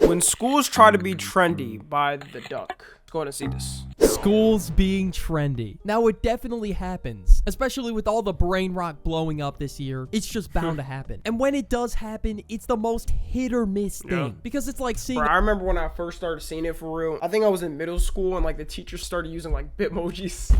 When schools try to be trendy by the duck. Let's go ahead and see this. Schools being trendy. Now, it definitely happens, especially with all the brain rot blowing up this year. It's just bound to happen. And when it does happen, it's the most hit or miss thing. Because it's like seeing... Bro, I remember when I first started seeing it for real. I think I was in middle school and like the teachers started using like Bitmojis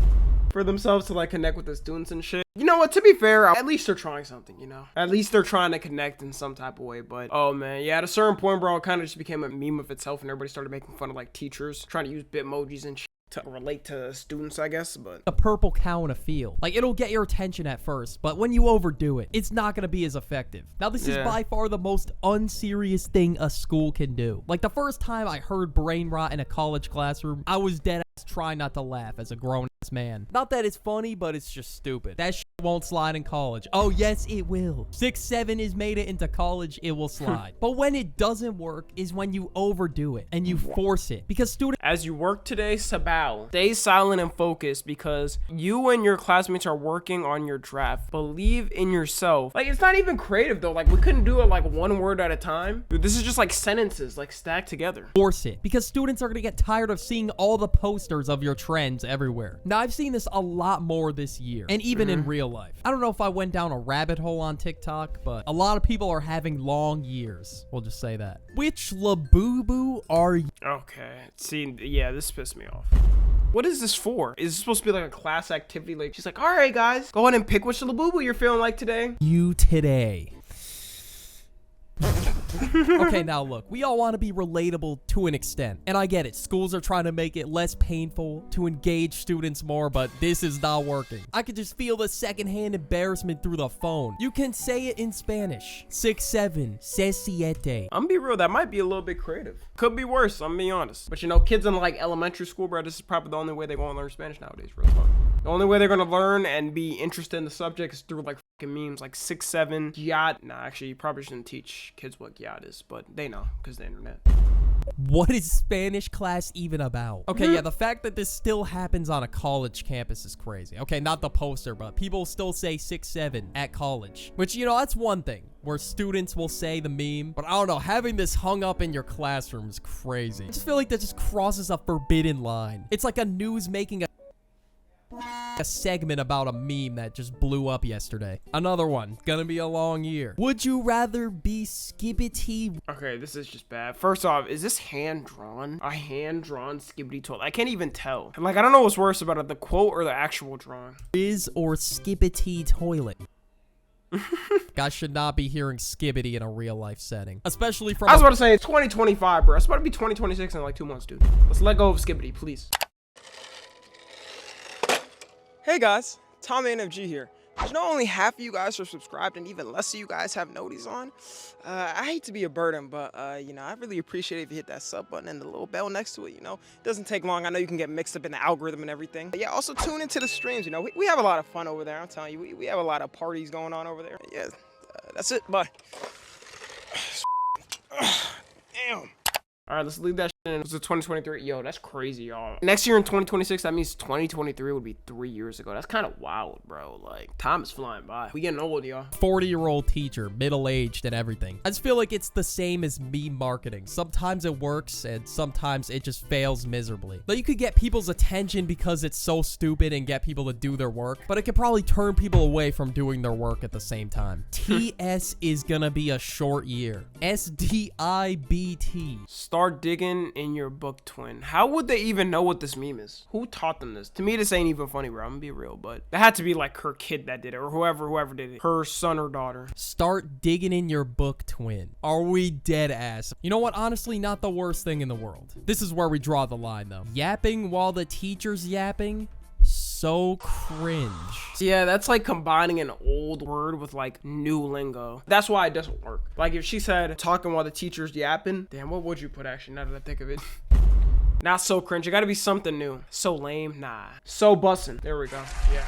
for themselves to like connect with the students and shit. You know what, to be fair, at least they're trying something, you know? At least they're trying to connect in some type of way, but oh man, yeah, at a certain point, bro, it kind of just became a meme of itself and everybody started making fun of like teachers trying to use Bitmojis and shit to relate to students, I guess, but... A purple cow in a field. Like, it'll get your attention at first, but when you overdo it, it's not gonna be as effective. Now, this is by far the most unserious thing a school can do. Like, the first time I heard brain rot in a college classroom, I was dead ass trying not to laugh as a grown-ass man. Not that it's funny, but it's just stupid. That shit won't slide in college. Oh, yes, it will. 6'7" has made it into college, it will slide. But when it doesn't work is when you overdo it and you force it. Because students... As you work today, Sabah, stay silent and focused because you and your classmates are working on your draft. Believe in yourself. Like, it's not even creative though. Like, we couldn't do it like one word at a time. Dude, this is just like sentences like stacked together. Force it because students are gonna get tired of seeing all the posters of your trends everywhere. Now, I've seen this a lot more this year and even in real life. I don't know if I went down a rabbit hole on TikTok, but a lot of people are having long years. We'll just say that. Which Labubu are you? Okay, see, yeah, this pissed me off. What is this for? Is this supposed to be like a class activity? Like, she's like, all right, guys, go ahead and pick which Labubu you're feeling like today. You today. Okay, now look, we all want to be relatable to an extent, and I get it. Schools are trying to make it less painful to engage students more, but this is not working. I could just feel the secondhand embarrassment through the phone. You can say it in Spanish. 6'7", se siete. I'm gonna be real, that might be a little bit creative. Could be worse, I'm gonna be honest. But you know, kids in like elementary school, bro, this is probably the only way they're gonna learn Spanish nowadays, real talk. The only way they're gonna learn and be interested in the subject is through like memes like 6'7", yacht. Nah, actually, you probably shouldn't teach kids what yacht is, but they know because the internet. What is Spanish class even about? Okay, yeah, the fact that this still happens on a college campus is crazy. Okay, not the poster, but people still say 6'7" at college. Which, you know, that's one thing where students will say the meme. But I don't know, having this hung up in your classroom is crazy. I just feel like that just crosses a forbidden line. It's like a news making a segment about a meme that just blew up yesterday. Another one. Gonna be a long year. Would you rather be Skibidi? Okay, this is just bad. First off, is this hand-drawn? A hand-drawn Skibidi toilet? I can't even tell. Like, I don't know what's worse about it, the quote or the actual drawing. Is or Skibidi toilet? Guys should not be hearing Skibidi in a real-life setting. Especially from... I was about to say, it's 2025, bro. It's about to be 2026 in like 2 months, dude. Let's let go of Skibidi, please. Hey guys, Tom NFG here. Did you know only half of you guys are subscribed and even less of you guys have noties on? I hate to be a burden, but you know, I really appreciate it if you hit that sub button and the little bell next to it, you know? It doesn't take long. I know you can get mixed up in the algorithm and everything. But yeah, also tune into the streams, you know? We have a lot of fun over there, I'm telling you. We have a lot of parties going on over there. Yeah, that's it, bye. Damn. All right, let's leave that shit in. It's 2023. Yo, that's crazy, y'all. Next year in 2026, that means 2023 would be 3 years ago. That's kind of wild, bro. Like, time is flying by. We getting old, y'all. 40-year-old teacher, middle-aged and everything. I just feel like it's the same as meme marketing. Sometimes it works and sometimes it just fails miserably. Like, you could get people's attention because it's so stupid and get people to do their work, but it could probably turn people away from doing their work at the same time. TS is gonna be a short year. SDIBT. Start digging in your book, twin. How would they even know what this meme is? Who taught them this? To me, this ain't even funny, bro. I'm gonna be real, but it had to be like her kid that did it, or whoever did it. Her son or daughter. Start digging in your book, twin. Are we dead ass? You know what? Honestly, not the worst thing in the world. This is where we draw the line, though. Yapping while the teacher's yapping? So cringe. Yeah, that's like combining an old word with like new lingo. That's why it doesn't work. Like if she said talking while the teacher's yapping, damn, what would you put actually now that I think of it? Not so cringe. It gotta be something new. So lame? Nah. So bussin'. There we go. Yeah.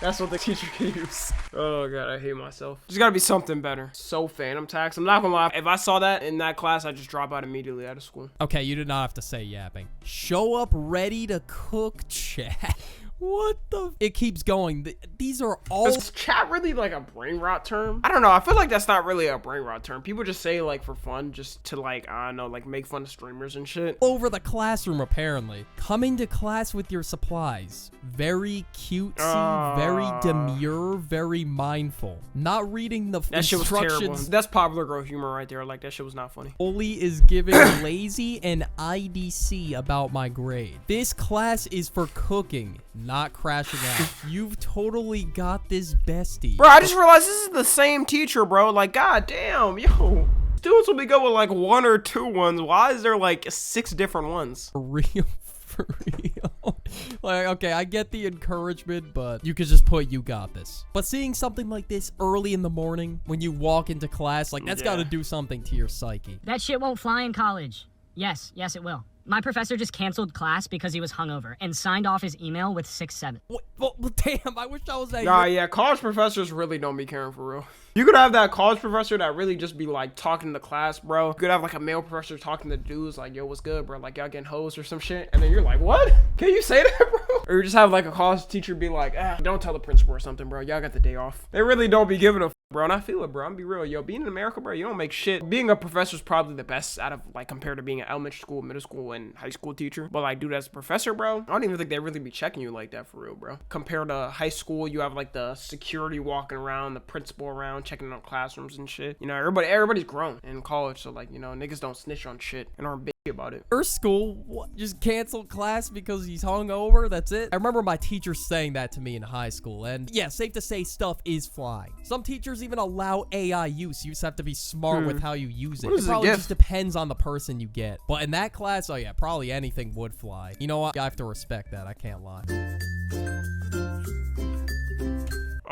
That's what the teacher can use. Oh god, I hate myself. There's gotta be something better. So Phantom Tax. I'm not gonna lie. If I saw that in that class, I'd just drop out immediately out of school. Okay, you did not have to say yapping. Show up ready to cook, chat. What the? It keeps going. These are all. Is chat really like a brain rot term? I don't know. I feel like that's not really a brain rot term. People just say like for fun, just to like, I don't know, like make fun of streamers and shit. Over the classroom, apparently. Coming to class with your supplies. Very cutesy, very demure, very mindful. Not reading the That shit was terrible. instructions. That's popular girl humor right there. Like that shit was not funny. Fully is giving lazy and IDC about my grade. This class is for cooking, not crashing out. You've totally got this, bestie. Bro, I just realized this is the same teacher, bro. Like, god damn, yo. Students will be good with like 1 or 2 ones. Why is there like 6 different ones? For real, for real. Like, okay, I get the encouragement, but you could just put "you got this." But seeing something like this early in the morning when you walk into class, like, that's gotta do something to your psyche. That shit won't fly in college. Yes, it will. My professor just canceled class because he was hungover and signed off his email with 6-7. Well, damn, I wish I was that. Yeah, college professors really don't be caring for real. You could have that college professor that really just be like talking to class, bro. You could have like a male professor talking to dudes like, yo, what's good, bro? Like, y'all getting hosed or some shit. And then you're like, what? Can you say that, bro? Or you just have like a college teacher be like, don't tell the principal or something, bro. Y'all got the day off. They really don't be giving a f, bro. And I feel it, bro. I'm be real. Yo, being in America, bro, you don't make shit. Being a professor is probably the best out of like compared to being an elementary school, middle school, and high school teacher. But like, dude, as a professor, bro, I don't even think they really be checking you like that for real, bro. Compared to high school, you have like the security walking around, the principal around, checking out classrooms and shit. You know, everybody's grown in college, so like, you know, niggas don't snitch on shit and aren't bitchy about it. First school, what, just canceled class because he's hungover? That's it? I remember my teacher saying that to me in high school, and yeah, safe to say stuff is flying. Some teachers even allow AI use. You just have to be smart with how you use it. It probably just depends on the person you get. But in that class, oh yeah, probably anything would fly. You know what? I have to respect that. I can't lie.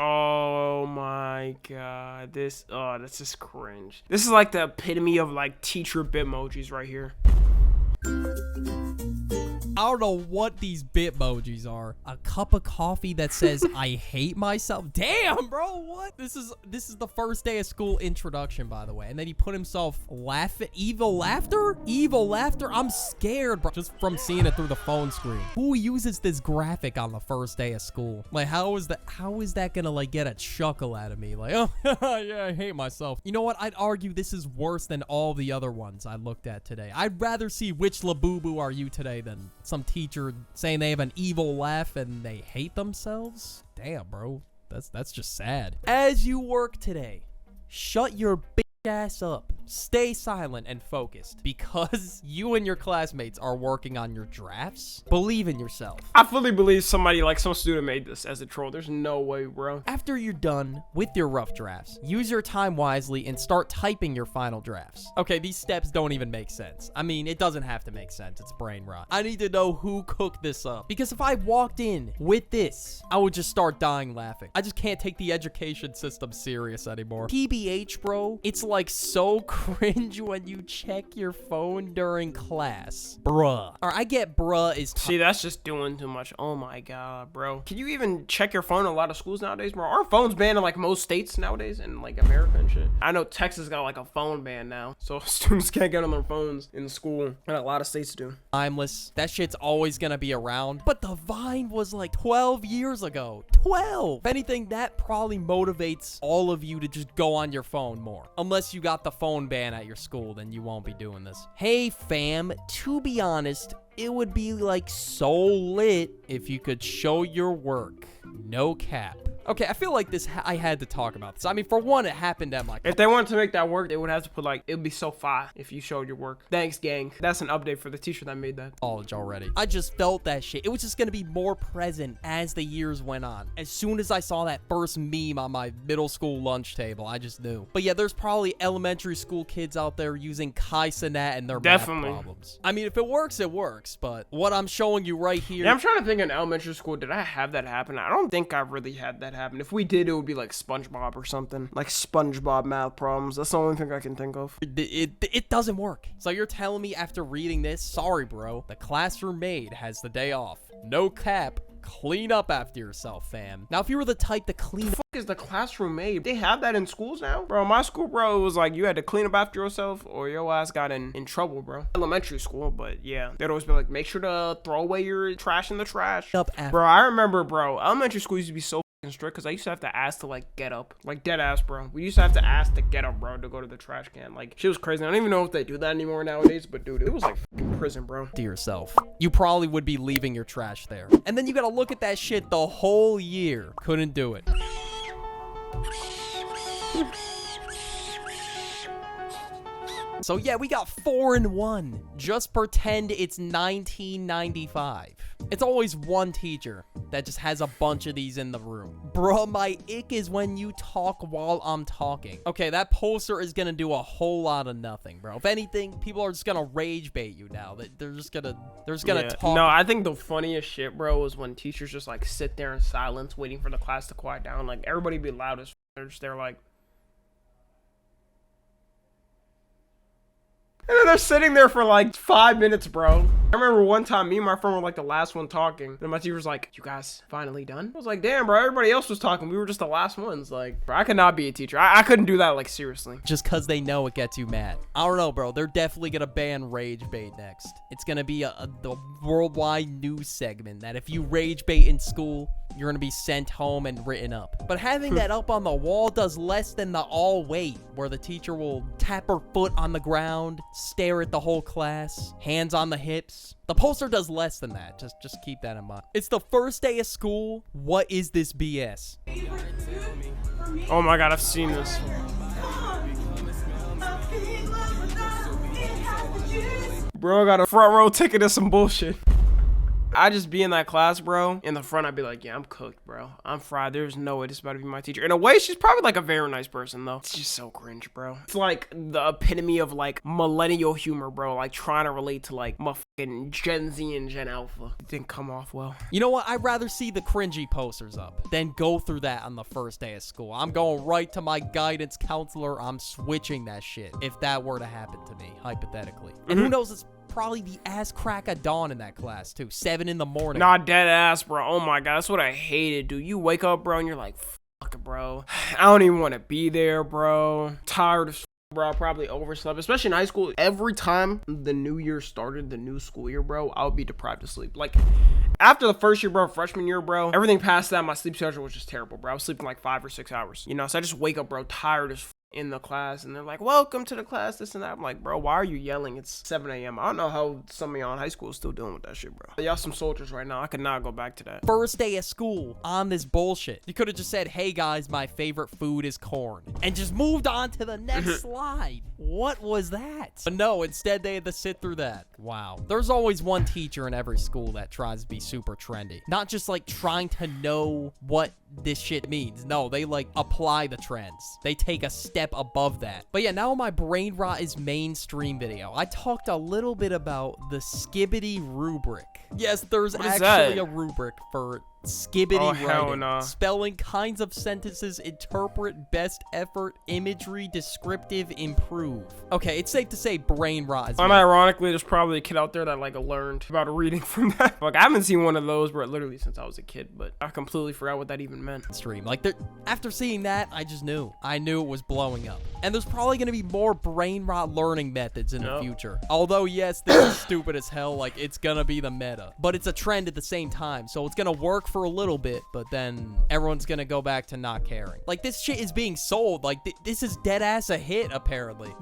Oh my god, that's just cringe. This is like the epitome of like teacher bitmojis right here. I don't know what these bitmojis are. A cup of coffee that says I hate myself. Damn, bro, what? This is the first day of school introduction, by the way. And then he put himself evil laughter? Evil laughter? I'm scared, bro. Just from seeing it through the phone screen. Who uses this graphic on the first day of school? Like, how is that gonna like get a chuckle out of me? Like, oh yeah, I hate myself. You know what? I'd argue this is worse than all the other ones I looked at today. I'd rather see which Labubu are you today than some teacher saying they have an evil laugh and they hate themselves. Damn, bro. That's just sad. As you work today, shut your bitch ass up. Stay silent and focused because you and your classmates are working on your drafts. Believe in yourself. I fully believe somebody, like some student made this as a troll. There's no way, bro. After you're done with your rough drafts, use your time wisely and start typing your final drafts. Okay, these steps don't even make sense. I mean, it doesn't have to make sense. It's brain rot. I need to know who cooked this up because if I walked in with this, I would just start dying laughing. I just can't take the education system serious anymore. TBH, bro, it's like so cringe when you check your phone during class. Bruh. Or I get bruh is... See, that's just doing too much. Oh my god, bro. Can you even check your phone in a lot of schools nowadays, bro? Our phones banned in like most states nowadays in like America and shit. I know Texas got like a phone ban now, so students can't get on their phones in school, and a lot of states do. Timeless. That shit's always gonna be around. But the Vine was like 12 years ago. 12! If anything, that probably motivates all of you to just go on your phone more. Unless you got the phone ban at your school, then you won't be doing this. Hey fam, to be honest, it would be like so lit if you could show your work. No cap. Okay, I feel like I had to talk about this. I mean, for one, it happened at my... If they wanted to make that work, they would have to put like, it would be so fire if you showed your work. Thanks, gang. That's an update for the teacher that made that. College already. I just felt that shit. It was just gonna be more present as the years went on. As soon as I saw that first meme on my middle school lunch table, I just knew. But yeah, there's probably elementary school kids out there using Kai-Cenat and their math problems. I mean, if it works, it works. But what I'm showing you right here... Yeah, I'm trying to think in elementary school, did I have that happen? I don't think I really had that happen. If we did, it would be like SpongeBob or something. Like SpongeBob math problems. That's the only thing I can think of. It doesn't work. So you're telling me after reading this, sorry bro, the classroom maid has the day off. No cap. Clean up after yourself, fam. Now, if you were the type to clean up, Is the classroom made? They have that in schools now? Bro, my school, bro, it was like you had to clean up after yourself or your ass got in trouble, bro. Elementary school, but yeah. They'd always be like, make sure to throw away your trash in the trash. after. Bro, I remember, bro, elementary school used to be so fucking strict because I used to have to ask to, like, get up. Like, dead ass, bro. We used to have to ask to get up, bro, to go to the trash can. Like, shit was crazy. I don't even know if they do that anymore nowadays, but dude, it was like fucking prison, bro. To yourself. You probably would be leaving your trash there. And then you gotta look at that shit the whole year. Couldn't do it. So yeah, we got 4-1. Just pretend it's 1995. It's always one teacher that just has a bunch of these in the room. Bro, my ick is when you talk while I'm talking. Okay, that poster is gonna do a whole lot of nothing, bro. If anything, people are just gonna rage bait you now. They're just gonna Yeah. talk. No, I think the funniest shit, bro, is when teachers just, like, sit there in silence waiting for the class to quiet down. Like, everybody be loud as f***. They're just there, like... And then they're sitting there for like 5 minutes, bro. I remember one time me and my friend were like the last one talking. And my teacher was like, you guys finally done? I was like, damn, bro, everybody else was talking. We were just the last ones. Like, bro, I could not be a teacher. I couldn't do that, like, seriously. Just because they know it gets you mad. I don't know, bro. They're definitely going to ban rage bait next. It's going to be the worldwide news segment that if you rage bait in school, you're going to be sent home and written up. But having that up on the wall does less than the all wait, where the teacher will tap her foot on the ground, stare at the whole class, hands on the hips. The poster does less than that. Just keep that in mind. It's the first day of school. What is this BS? Oh my God, I've seen this. Bro, I got a front row ticket to some bullshit. I just be in that class, bro. In the front, I'd be like, yeah, I'm cooked, bro. I'm fried. There's no way this is about to be my teacher. In a way, she's probably like a very nice person, though. It's just so cringe, bro. It's like the epitome of like millennial humor, bro. Like trying to relate to like my fucking Gen Z and Gen Alpha. It didn't come off well. You know what? I'd rather see the cringy posters up than go through that on the first day of school. I'm going right to my guidance counselor. I'm switching that shit if that were to happen to me, hypothetically. And who knows, it's probably the ass crack of dawn in that class, too. 7 in the morning. Nah, dead ass, bro. Oh my God, that's what I hated, dude. You wake up, bro, and you're like, fuck, bro. I don't even want to be there, bro. Tired of bro. I probably overslept, especially in high school. Every time the new year started, the new school year, bro, I would be deprived of sleep. Like, after the first year, bro, freshman year, bro, everything past that, my sleep schedule was just terrible, bro. I was sleeping like 5 or 6 hours, you know? So I just wake up, bro, tired as in the class, and they're like, welcome to the class, this and that. I'm like, bro, why are you yelling? It's 7 a.m. I don't know how some of y'all in high school is still dealing with that shit, bro. Y'all some soldiers right now. I could not go back to that. First day of school on this bullshit. You could have just said, hey guys, my favorite food is corn, and just moved on to the next slide. What was that? But no, instead they had to sit through that. Wow. There's always one teacher in every school that tries to be super trendy. Not just like trying to know what this shit means. No, they like apply the trends. They take a step above that. But yeah, now my Brain Rot is mainstream video. I talked a little bit about the Skibbity rubric. Yes, there's actually a rubric for Skibbity writing. No. Spelling, kinds of sentences, interpret, best effort, imagery, descriptive, improve. Okay, it's safe to say Brain Rot is Unironically, there's probably a kid out there that like learned about reading from that. Like, I haven't seen one of those, bro, literally since I was a kid, but I completely forgot what that even meant. Stream. Like, after seeing that, I just knew. I knew it was blowing up. And there's probably going to be more Brain Rot learning methods in the future. Although, yes, this is stupid as hell. Like, it's going to be the meta. But it's a trend at the same time. So it's going to work for a little bit, but then everyone's going to go back to not caring. Like, this shit is being sold. Like, this is dead ass a hit, apparently.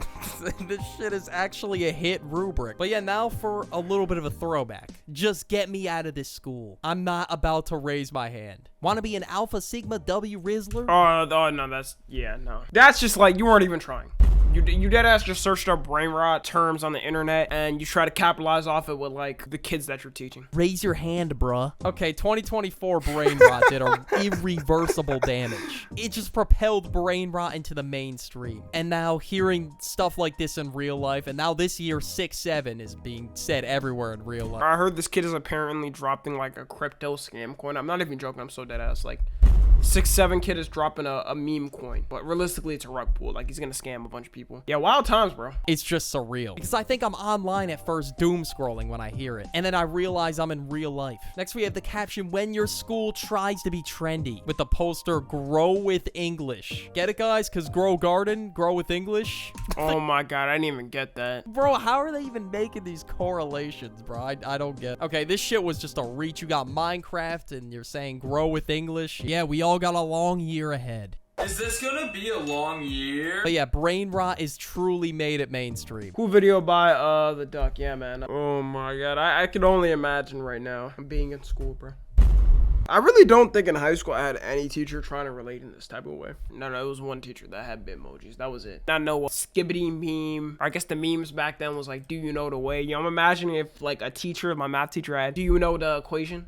This shit is actually a hit rubric. But yeah, now for a little bit of a throwback. Just get me out of this school. I'm not about to raise my hand. Want to be an Alpha Sigma W Rizzler? Oh, no, no. That's just like, you weren't even trying. You dead ass just searched up brain rot terms on the internet and you try to capitalize off it with like the kids that you're teaching. Raise your hand, bruh. Okay, 2024 Brain Rot did irreversible damage. It just propelled Brain Rot into the mainstream. And now hearing stuff like this in real life, and now this year 6-7 is being said everywhere in real life. I heard this kid is apparently dropping like a crypto scam coin. I'm not even joking. I'm so dead ass. Like, 6'7" kid is dropping a meme coin, but realistically it's a rug pull. Like, he's gonna scam a bunch of people. Yeah, wild times, bro. It's just surreal. Because I think I'm online at first doom scrolling when I hear it. And then I realize I'm in real life. Next we have the caption, when your school tries to be trendy. With the poster, grow with English. Get it, guys? Because grow garden, grow with English. Oh my god, I didn't even get that. Bro, how are they even making these correlations, bro? I don't get. Okay, this shit was just a reach. You got Minecraft and you're saying grow with English. Yeah, we all got a long year ahead. Is this gonna be a long year? But yeah, brain rot is truly made it mainstream. Cool video by the duck. Yeah, man. Oh my god, I can only imagine right now. I'm being in school, bro. I really don't think in high school I had any teacher trying to relate in this type of way. No, it was one teacher that had Bitmojis. That was it. I know a skibbity meme. Or I guess the memes back then was like, do you know the way? You know, I'm imagining if like a teacher, my math teacher had, do you know the equation?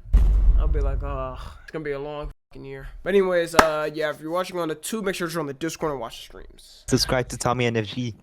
I'll be like, oh, it's gonna be a long year. But anyways, yeah, if you're watching on the tube, make sure to join the Discord and watch the streams. Subscribe to Tommy NFG.